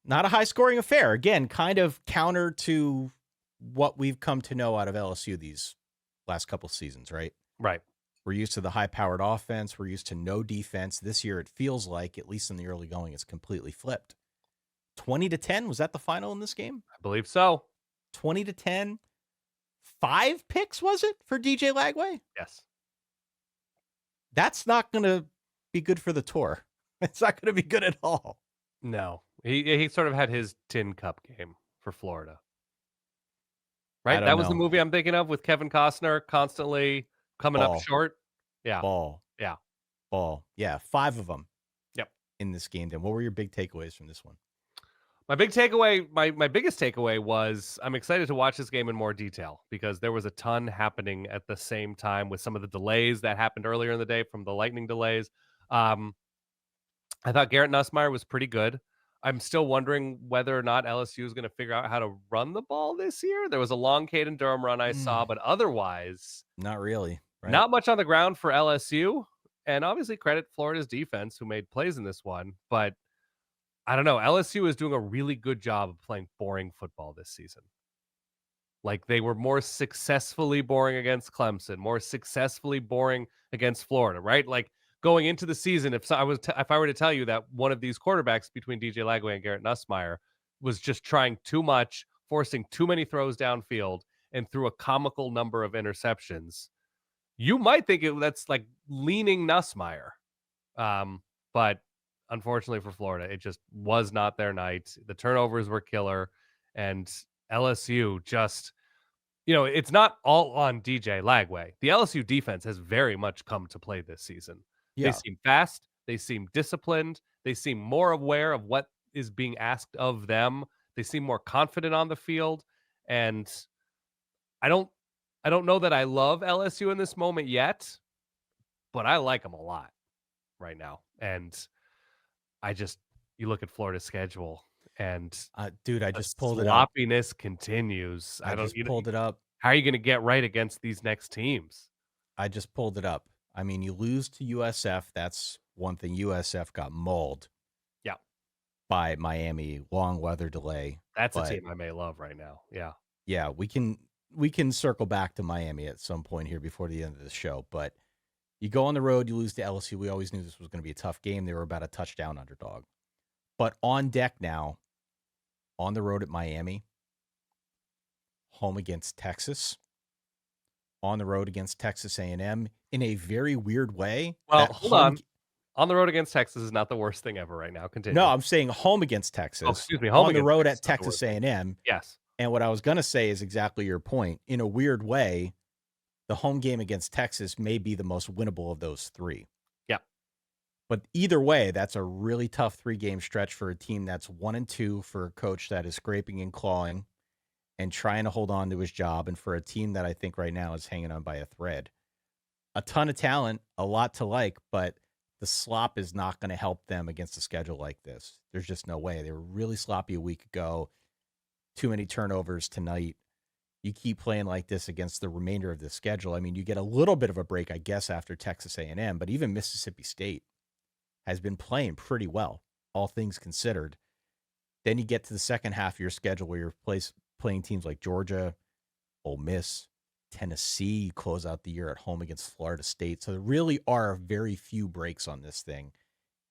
Not a high-scoring affair. Again, kind of counter to what we've come to know out of LSU these last couple seasons, right? Right. We're used to the high-powered offense. We're used to no defense. This year, it feels like, at least in the early going, it's completely flipped. 20-10, was that the final in this game? I believe so. 20-10. 5 picks, was it, for DJ Lagway? Yes. That's not going to be good for the tour. It's not going to be good at all. No. He sort of had his tin cup game for Florida. I Right? don't That was the know. movie I'm thinking of with Kevin Costner constantly coming up Ball, short? Yeah. ball, Yeah. ball. Yeah, 5 of them Yep. in this game. Then what were your big takeaways from this one? My big takeaway, my biggest takeaway was I'm excited to watch this game in more detail because there was a ton happening at the same time with some of the delays that happened earlier in the day from the lightning delays. Um, I thought Garrett Nussmeier was pretty good. I'm still wondering whether or not LSU is going to figure out how to run the ball this year. There was a long Caden Durham run I saw, but otherwise, Not really, right? not much on the ground for LSU. And obviously, credit Florida's defense who made plays in this one. But I don't know. LSU is doing a really good job of playing boring football this season. Like they were more successfully boring against Clemson, more successfully boring against Florida, right? Like going into the season, if if I were to tell you that one of these quarterbacks between DJ Lagway and Garrett Nussmeier was just trying too much, forcing too many throws downfield, and threw a comical number of interceptions, you might think that's like leaning Nussmeier. But unfortunately for Florida, it just was not their night. The turnovers were killer, and LSU just, it's not all on DJ Lagway. The LSU defense has very much come to play this season. They Yeah. seem fast, they seem disciplined, they seem more aware of what is being asked of them. They seem more confident on the field, and I don't I don't know that I love LSU in this moment yet, but I like them a lot right now. And I just you look at Florida's schedule and Dude, I the just pulled it up. sloppiness continues. I just pulled it up. How are you gonna get right against these next teams? I just pulled it up. I mean, you lose to USF. That's one thing. USF got mauled Yeah, by Miami. Long weather delay. that's a But team I may love right now. Yeah. yeah, we can circle back to Miami at some point here before the end of the show. But you go on the road, you lose to LSU. We always knew this was going to be a tough game. They were about a touchdown underdog. But on deck now, on the road at Miami, home against Texas, on the road against Texas A&M in a very weird way. Well, That hold home on. On the road against Texas is not the worst thing ever right now. No, Continue. I'm saying home against Oh, Texas, excuse me, home on the against road Texas at is not the Texas worst thing. A&M. Yes. And what I was going to say is exactly your point. In a weird way, the home game against Texas may be the most winnable of those three. Yeah. But either way, that's a really tough 3-game stretch for a team that's 1-2, for a coach that is scraping and clawing and trying to hold on to his job, and for a team that I think right now is hanging on by a thread. A ton of talent, a lot to like, but the slop is not going to help them against a schedule like this. There's just no way. They were really sloppy a week ago. Too many turnovers tonight. You keep playing like this against the remainder of the schedule. I mean, you get a little bit of a break, I guess, after Texas A&M, but even Mississippi State has been playing pretty well, all things considered. Then you get to the second half of your schedule where you're playing teams like Georgia, Ole Miss, Tennessee. You close out the year at home against Florida State. So there really are very few breaks on this thing.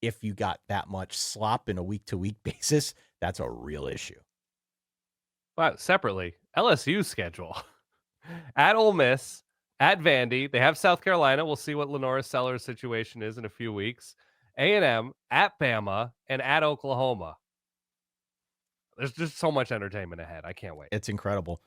If you got that much slop in a week-to-week basis, that's a real issue. But separately, LSU's schedule at Ole Miss, at Vandy. They have South Carolina. We'll see what Lenora Sellers' situation is in a few weeks. A&M, at Bama, and at Oklahoma. There's just so much entertainment ahead. I can't wait. It's incredible.